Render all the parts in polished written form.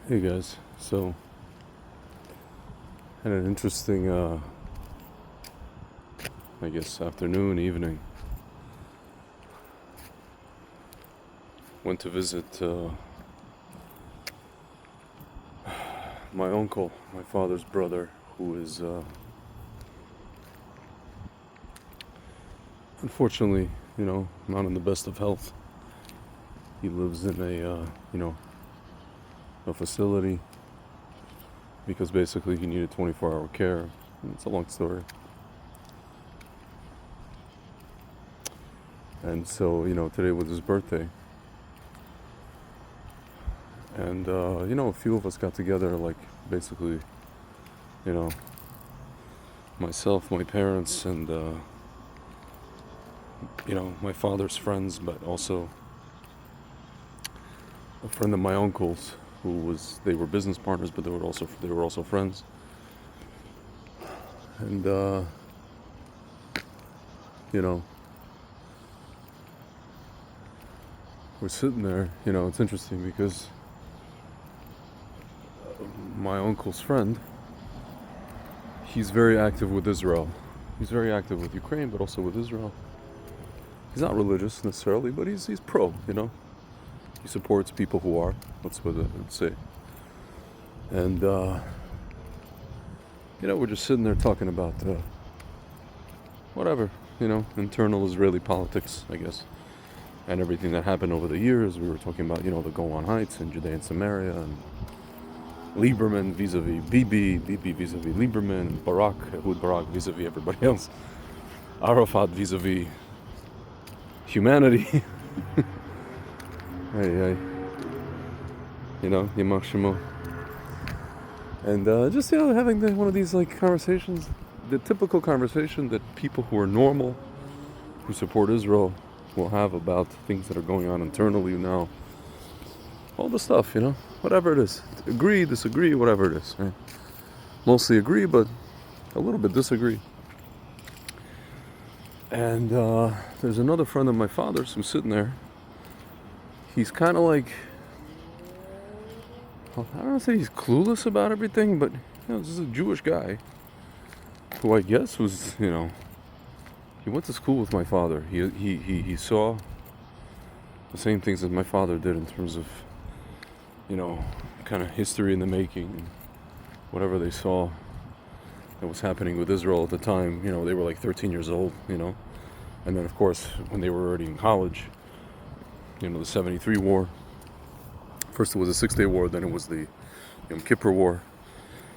Hey guys, so had an interesting, I guess, afternoon, evening. Went to visit my uncle, my father's brother, who is unfortunately, not in the best of health. He lives in a facility because basically he needed 24-hour care. It's a long story. And so, today was his birthday. And, a few of us got together, like, basically, you know, myself, my parents, and, my father's friends, but also a friend of my uncle's they were business partners, but they were also friends. And, we're sitting there, it's interesting because my uncle's friend, he's very active with Israel. He's very active with Ukraine, but also with Israel. He's not religious necessarily, but he's pro, He supports people who are, let's say. And, we're just sitting there talking about whatever, internal Israeli politics, I guess, and everything that happened over the years. We were talking about, the Golan Heights and Judea and Samaria, and Lieberman vis-a-vis Bibi vis-a-vis Lieberman, Barak, Ehud Barak vis-a-vis everybody else, Arafat vis-a-vis humanity. Hey, Yamach Shemo. And just, having one of these, like, conversations, the typical conversation that people who are normal, who support Israel, will have about things that are going on internally now. All the stuff, whatever it is. Agree, disagree, whatever it is, right? Mostly agree, but a little bit disagree. And there's another friend of my father's who's sitting there. He's kind of like, I don't want to say he's clueless about everything, but this is a Jewish guy who I guess was, he went to school with my father. He saw the same things that my father did in terms of, kind of history in the making, and whatever they saw that was happening with Israel at the time. They were like 13 years old, and then of course when they were already in college, the 73 war. First it was the 6-Day War, then it was the Yom Kippur War.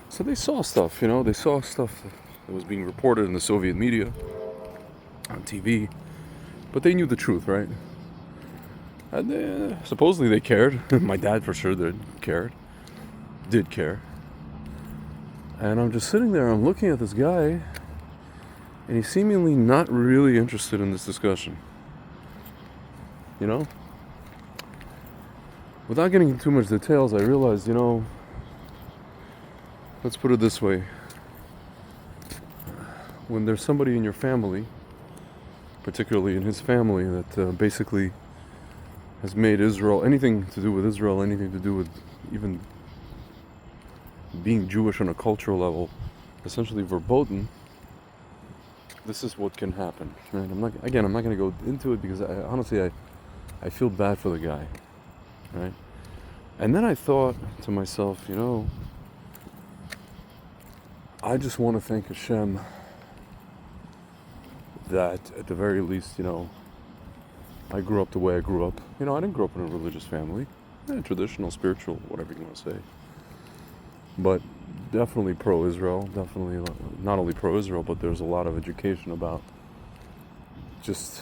So they saw stuff, they saw stuff that was being reported in the Soviet media, on TV, but they knew the truth, right? And supposedly they cared. My dad for sure did care. And I'm just sitting there, I'm looking at this guy, and he's seemingly not really interested in this discussion. Without getting into too much details, I realized, let's put it this way. When there's somebody in your family, particularly in his family, that basically has made Israel, anything to do with Israel, anything to do with even being Jewish on a cultural level, essentially verboten, this is what can happen. Right? I'm not going to go into it because honestly I feel bad for the guy. Right? And then I thought to myself, I just want to thank Hashem that at the very least, I grew up the way I grew up. I didn't grow up in a religious family, traditional, spiritual, whatever you want to say. But definitely pro-Israel, definitely not only pro-Israel, but there's a lot of education about just,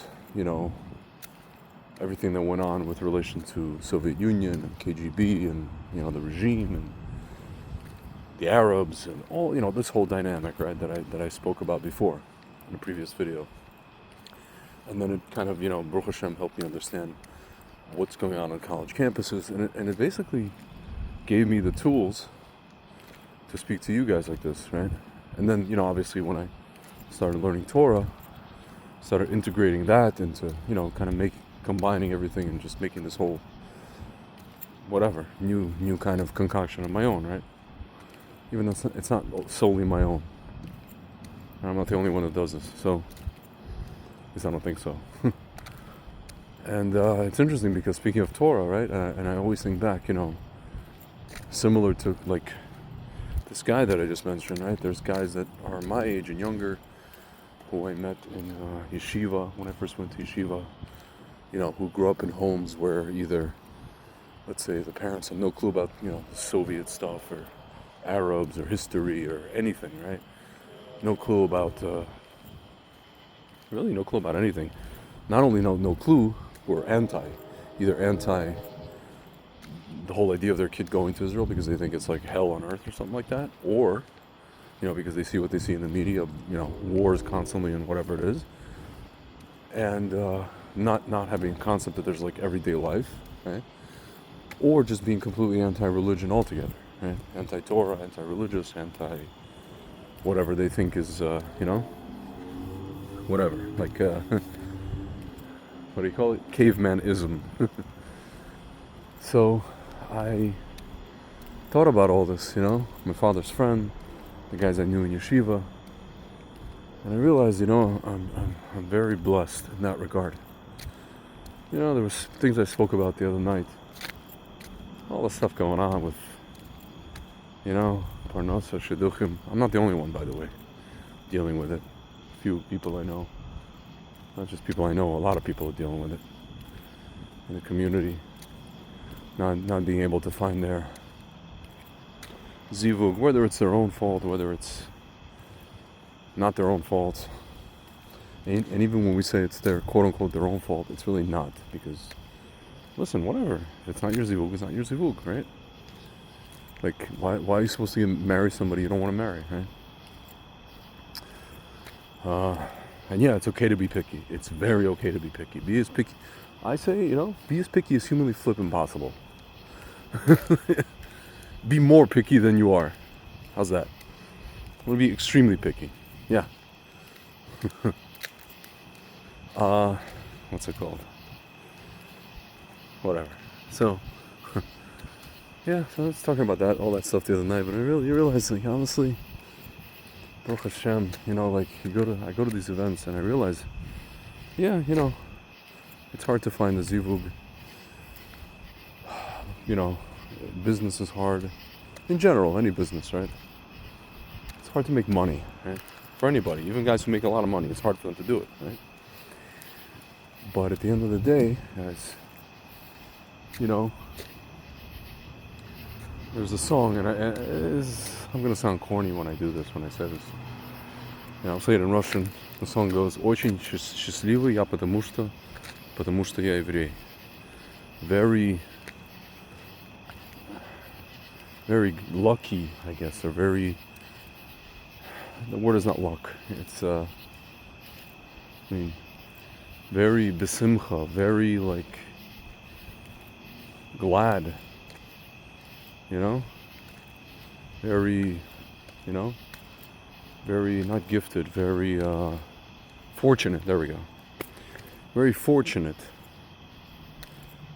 everything that went on with relation to Soviet Union and KGB and, the regime and the Arabs and all, this whole dynamic, right, that I spoke about before in a previous video. And then it kind of, Baruch Hashem helped me understand what's going on college campuses. And it basically gave me the tools to speak to you guys like this, right? And then, obviously when I started learning Torah, started integrating that into, kind of combining everything and just making this whole whatever, new kind of concoction of my own, right? Even though it's not solely my own. And I'm not the only one that does this, so at least I don't think so. And it's interesting because speaking of Torah, right? And I always think back, similar to like this guy that I just mentioned, right? There's guys that are my age and younger who I met in yeshiva when I first went to yeshiva, who grew up in homes where either, let's say, the parents had no clue about, Soviet stuff or Arabs or history or anything, right? No clue about, really no clue about anything. Not only no clue, were either anti the whole idea of their kid going to Israel because they think it's like hell on earth or something like that, or because they see what they see in the media, wars constantly and whatever it is, and not having a concept that there's like everyday life, right? Or just being completely anti-religion altogether, right? Anti-Torah, anti-religious, whatever they think is, whatever, like, what do you call it? Caveman-ism. So I thought about all this, my father's friend, the guys I knew in yeshiva, and I realized, I'm very blessed in that regard. There was things I spoke about the other night, all the stuff going on with, Parnasa, Shidduchim. I'm not the only one, by the way, dealing with it. A few people I know, not just people I know, a lot of people are dealing with it in the community. Not being able to find their zivug, whether it's their own fault, whether it's not their own fault. And even when we say it's their quote-unquote their own fault, it's really not. Because, listen, whatever. If it's not your zivug, it's not your zivug, right? Like, why are you supposed to marry somebody you don't want to marry, right? And yeah, it's okay to be picky. It's very okay to be picky. Be as picky. I say, be as picky as humanly flipping possible. Be more picky than you are. How's that? I'm gonna be extremely picky. Yeah. What's it called? Whatever. So, yeah. So I was talking about all that stuff the other night, but I really realized, like, honestly, Baruch Hashem, like I go to these events and I realize, yeah, it's hard to find the zivug. Business is hard. In general, any business, right? It's hard to make money, right? For anybody, even guys who make a lot of money, it's hard for them to do it, right? But at the end of the day, guys, there's a song, and I'm going to sound corny when I do this, when I say this. I'll say it in Russian. The song goes, «Очень счастливый я, потому что я еврей». Very lucky, I guess, or the word is not luck. It's, very besimcha, very, like, glad, very, very, not gifted, very, fortunate, there we go. Very fortunate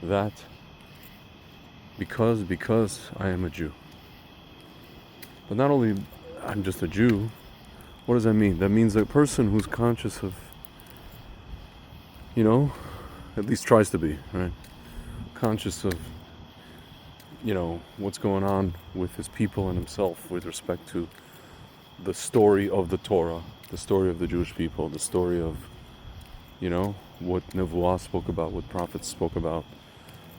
that because I am a Jew. But not only I'm just a Jew, what does that mean? That means a person who's conscious of, at least tries to be, right? Conscious of, what's going on with his people and himself with respect to the story of the Torah, the story of the Jewish people, the story of, what Nevuah spoke about, what prophets spoke about,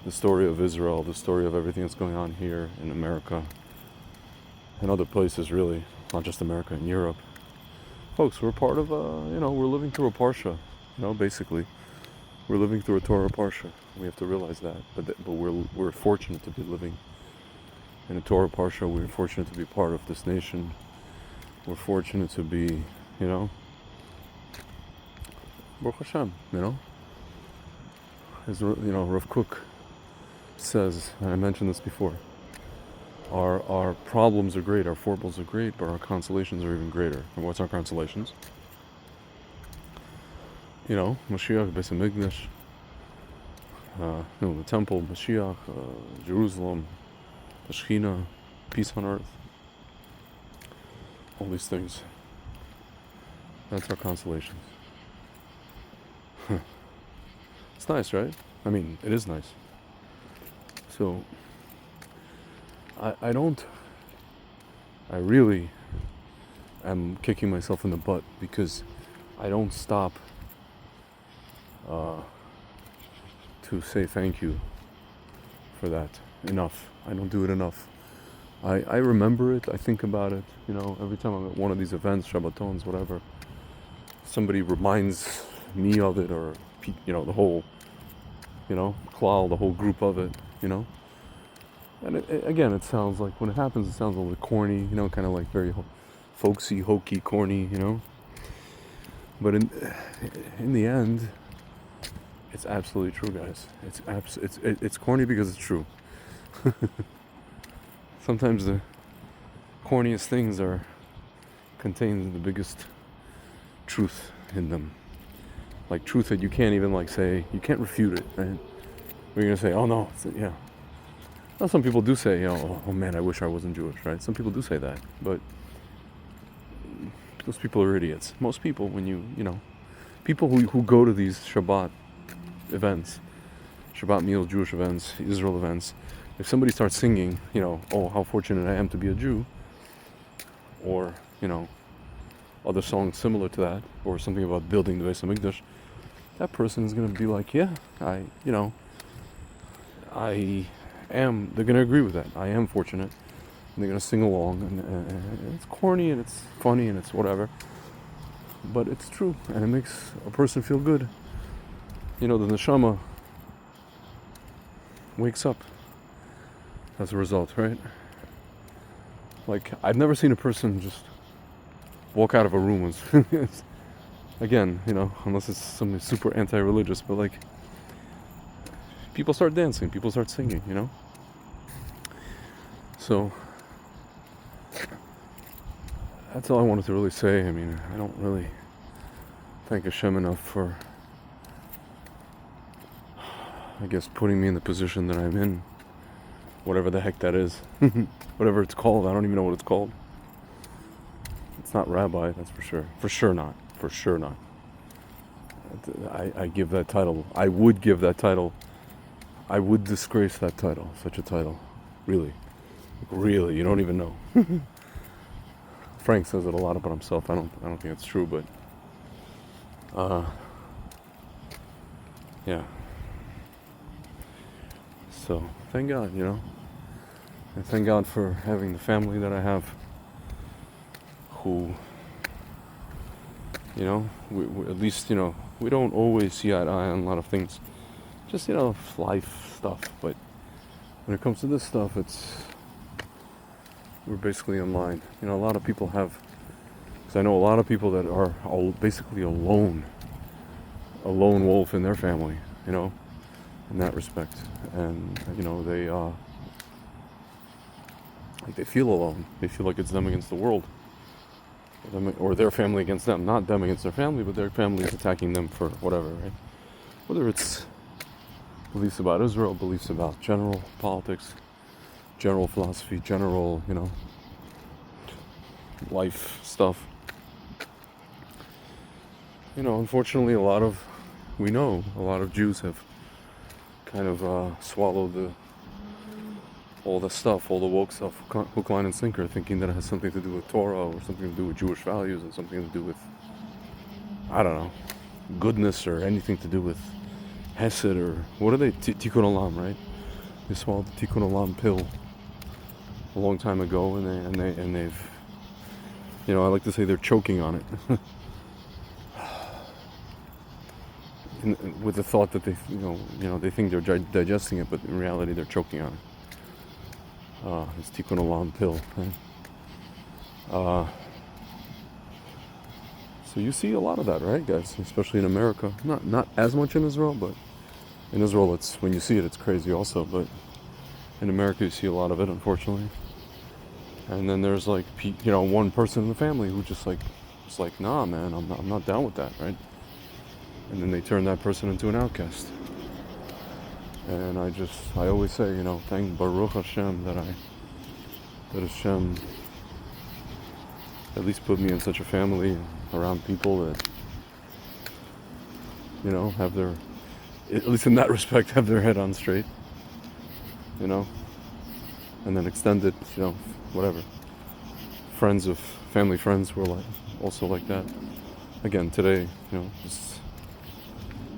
the story of Israel, the story of everything that's going on here in America and other places, really, not just America, in Europe. Folks, we're part of we're living through a Parsha, basically. We're living through a Torah Parsha. We have to realize that. But we're fortunate to be living in a Torah Parsha. We're fortunate to be part of this nation. We're fortunate to be, Baruch Hashem, As, Rav Kook says, and I mentioned this before, our problems are great, our foibles are great, but our consolations are even greater. And what's our consolations? Mashiach, Beis HaMikdash, the temple, Mashiach, Jerusalem, the Shekhinah, peace on earth, all these things. That's our consolations. It's nice, right? I mean, it is nice. So, I really am kicking myself in the butt because I don't stop to say thank you for that enough. I don't do it enough. I remember it, I think about it, every time I'm at one of these events, Shabbatons, whatever, somebody reminds me of it, or, the whole, klal, the whole group of it, And again, it sounds like, when it happens, it sounds a little corny, kind of like very folksy, hokey, corny, But in the end, it's absolutely true, guys. It's corny because it's true. Sometimes the corniest things contain the biggest truth in them. Like truth that you can't even say, you can't refute it, right? You're gonna say, oh no, yeah. Now some people do say, oh man, I wish I wasn't Jewish, right? Some people do say that, but those people are idiots. Most people, people who go to these Shabbat events, Shabbat meals, Jewish events, Israel events, if somebody starts singing, oh, how fortunate I am to be a Jew, or, other songs similar to that, or something about building the Beis HaMikdash, that person is going to be like, yeah, they're going to agree with that. I am fortunate. And they're going to sing along, and it's corny, and it's funny, and it's whatever. But it's true, and it makes a person feel good. The neshama wakes up as a result, right? Like, I've never seen a person just walk out of a room and again, unless it's something super anti-religious, but like, people start dancing, people start singing, So, that's all I wanted to really say. I mean, I don't really thank Hashem enough for, I guess, putting me in the position that I'm in. Whatever the heck that is. Whatever it's called. I don't even know what it's called. It's not rabbi, that's for sure. For sure not. For sure not. I give that title. I would give that title. I would disgrace that title. Such a title. Really. Really, you don't even know. Frank says it a lot about himself. I don't think it's true, but yeah. So, thank God, and thank God for having the family that I have, who, we at least, we don't always see eye to eye on a lot of things, just, life stuff, but when it comes to this stuff, we're basically in line. A lot of people have, because I know a lot of people that are basically a lone wolf in their family, in that respect, and they feel alone. They feel like it's them against the world, or their family against them. Not them against their family, but their family is attacking them for whatever, right? Whether it's beliefs about Israel, beliefs about general politics, general philosophy, general, life stuff. Unfortunately, a lot of Jews have kind of swallowed all the stuff, all the woke stuff, hook, line, and sinker, thinking that it has something to do with Torah, or something to do with Jewish values, and something to do with, I don't know, goodness, or anything to do with Hesed, or what are they? Tikkun Olam, right? They swallowed the Tikkun Olam pill a long time ago, and they've, I like to say they're choking on it. With the thought that they, they think they're digesting it, but in reality they're choking on it. It's Tikkun Olam pill. Right? So you see a lot of that, right, guys? Especially in America. Not as much in Israel, but in Israel, when you see it, it's crazy also. But in America, you see a lot of it, unfortunately. And then there's one person in the family who just it's like, nah, man, I'm not down with that, right? And then they turn that person into an outcast. And I always say, thank Baruch Hashem that Hashem at least put me in such a family around people that, have their, at least in that respect, have their head on straight, and then extended, whatever. Family friends were also like that. Again, today, this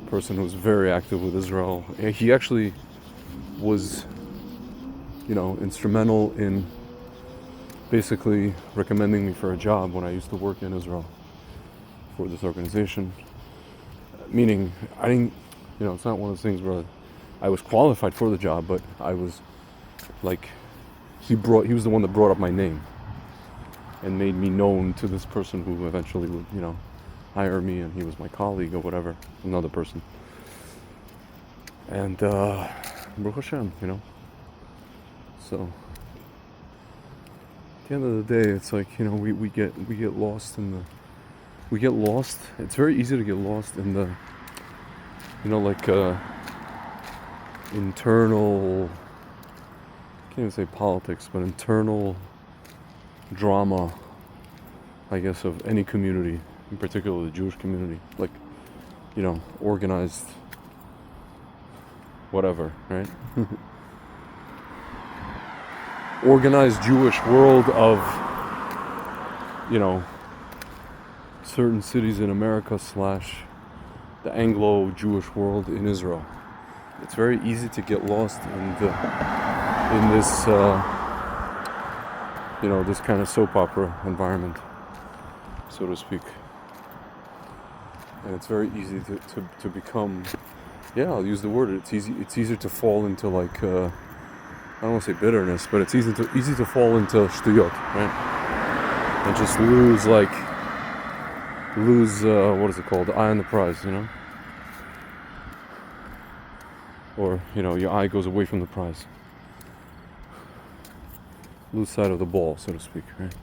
person who was very active with Israel, he actually was, instrumental in basically recommending me for a job when I used to work in Israel for this organization. Meaning, I didn't, it's not one of those things where I was qualified for the job, but I was he was the one that brought up my name and made me known to this person who eventually would, hire me, and he was my colleague or whatever, another person. And Baruch Hashem, So at the end of the day, it's like, we get lost it's very easy to get lost in the internal, I can't even say politics, but internal drama, I guess, of any community, in particular the Jewish community, organized whatever, right? Organized Jewish world of, certain cities in America / the Anglo-Jewish world in Israel. It's very easy to get lost in this, this kind of soap opera environment, so to speak. And it's very easy to become, I'll use the word. It's easier to fall into I don't want to say bitterness, but it's easy to fall into shtuyot, right? And just lose what is it called? The eye on the prize, Or, your eye goes away from the prize. Lose sight of the ball, so to speak, right?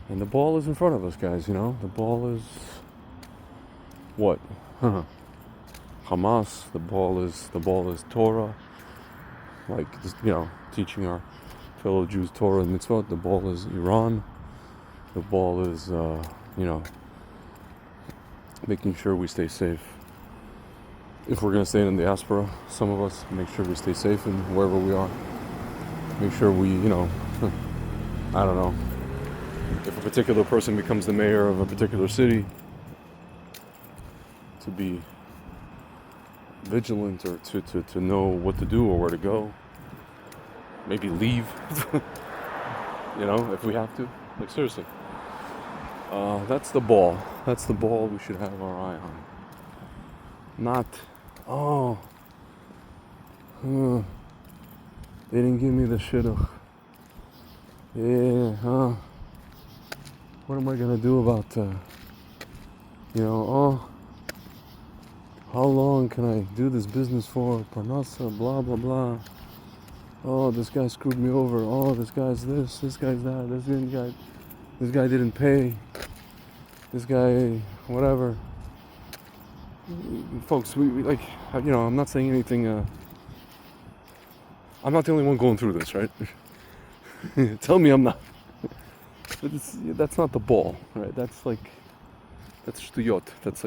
And the ball is in front of us, guys, The ball is what? Hamas. The ball is Torah. Teaching our fellow Jews Torah and mitzvot. The ball is Iran. The ball is, making sure we stay safe. If we're going to stay in the diaspora, some of us, make sure we stay safe in wherever we are. Make sure we, I don't know, if a particular person becomes the mayor of a particular city, to be vigilant or to know what to do or where to go. Maybe leave, if we have to. Seriously. That's the ball. That's the ball we should have our eye on. Not, they didn't give me the shidduch. What am I gonna do about, how long can I do this business for? Parnasa, blah, blah, blah. Oh, this guy screwed me over. Oh, this guy's this guy's that. This guy didn't pay. This guy, whatever. Folks, we I'm not saying anything, I'm not the only one going through this, right? Tell me I'm not. But that's not the ball, right? That's shtuyot. That's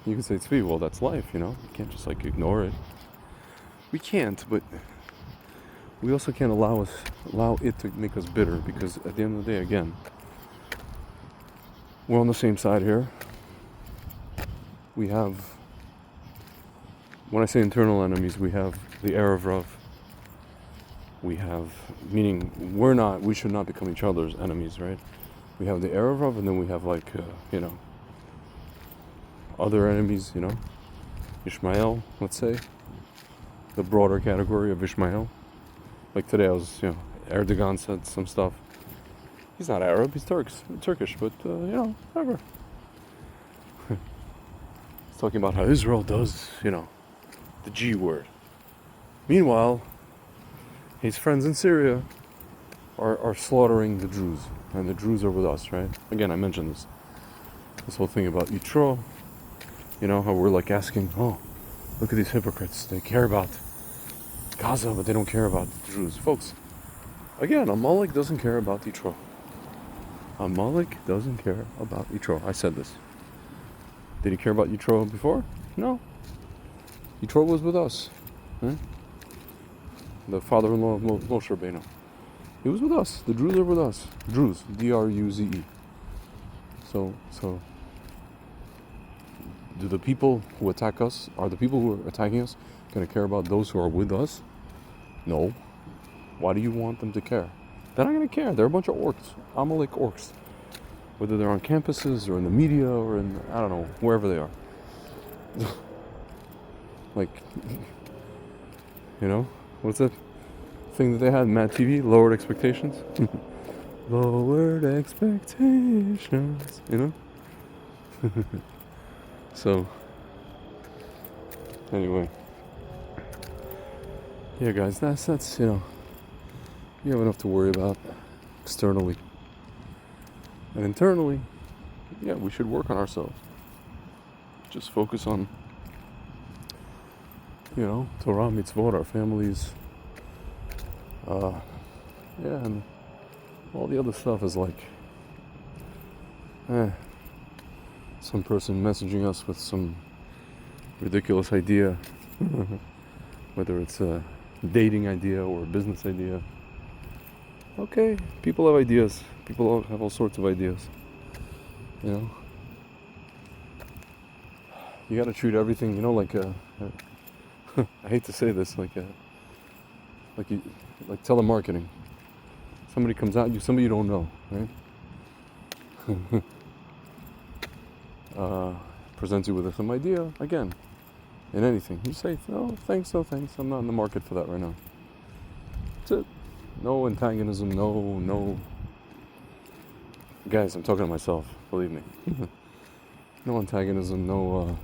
you can say it's tzvi, well, that's life, You can't just ignore it. We can't, but we also can't allow it to make us bitter, because at the end of the day, again, we're on the same side here. We have, when I say internal enemies, we have the Erev Rav. We have, meaning we should not become each other's enemies, right? We have the Erev Rav, and then we have other enemies, Ishmael, let's say. The broader category of Ishmael. Today I was, Erdogan said some stuff. He's not Arab, he's Turkish, but, whatever. He's talking about how Israel does, the G word. Meanwhile, his friends in Syria are slaughtering the Druze, and the Druze are with us, right? Again, I mentioned this whole thing about Yitro, how we're asking, Look at these hypocrites. They care about Gaza, but they don't care about the Jews. Folks, again, Amalek doesn't care about Yitro. Amalek doesn't care about Yitro. I said this. Did he care about Yitro before? No. Yitro was with us. Right? The father-in-law of Moshe Rabbeinu. He was with us. The Druze are with us. Druze. D-R-U-Z-E. So, do the people who attack us, are the people who are attacking us going to care about those who are with us? No. Why do you want them to care? They're not going to care. They're a bunch of orcs. Amalek orcs. Whether they're on campuses or in the media or in, I don't know, wherever they are. Like, you know, what's that thing that they had, Mad TV? Lowered expectations? Lowered expectations, you know? So, anyway. Yeah, guys, that's, you know, you have enough to worry about externally. And internally, yeah, we should work on ourselves. Just focus on, you know, Torah, mitzvot, our families. Yeah, and all the other stuff is like, some person messaging us with some ridiculous idea, whether it's a dating idea or a business idea. Okay, people have ideas. People have all sorts of ideas. You know, you got to treat everything, you know, like I hate to say this, like telemarketing. Somebody comes out, somebody you don't know, right? Presents you with some idea, again, in anything. You say, no thanks, I'm not in the market for that right now. That's it. No antagonism, no. Guys, I'm talking to myself, believe me. No antagonism, no,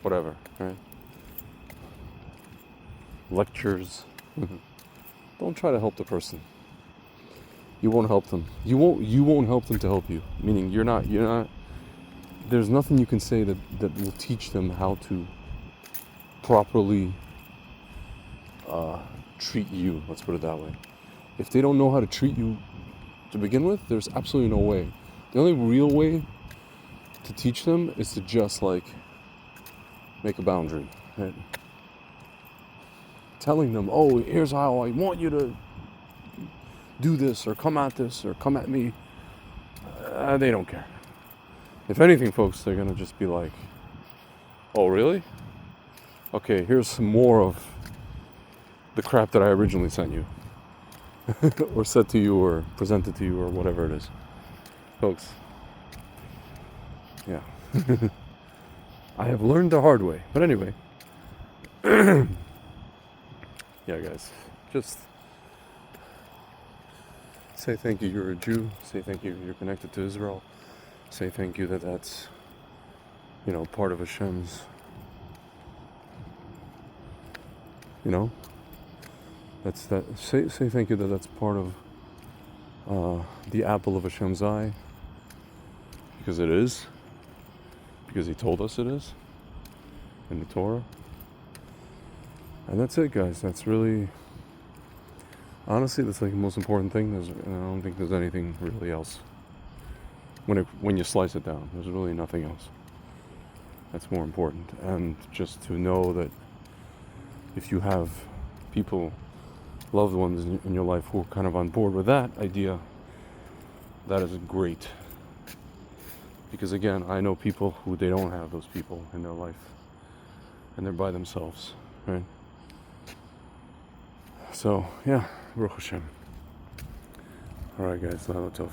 whatever, right? Lectures. Don't try to help the person. You won't help them. You won't help them to help you. Meaning you're not, there's nothing you can say that will teach them how to properly treat you, let's put it that way. If they don't know how to treat you to begin with, there's absolutely no way. The only real way to teach them is to just like make a boundary, right? Telling them, oh, here's how I want you to do this, or come at this, or come at me. They don't care. If anything, folks, they're gonna just be like, oh, really? Okay, here's some more of the crap that I originally sent you. Or said to you, or presented to you, or whatever it is. Folks, yeah. I have learned the hard way. But anyway. Yeah, guys. Just say thank you, you're a Jew. Say thank you, you're connected to Israel. Say thank you that's, you know, part of Hashem's, you know, say thank you that's part of the apple of Hashem's eye, because it is, because He told us it is in the Torah. And that's it, guys. That's really, honestly, that's like the most important thing. I don't think there's anything really else. When you slice it down, there's really nothing else that's more important. And just to know that if you have people, loved ones in your life who are kind of on board with that idea, that is great. Because again, I know people who they don't have those people in their life, and they're by themselves, right? So yeah, Baruch Hashem. All right, guys, Laila Tov.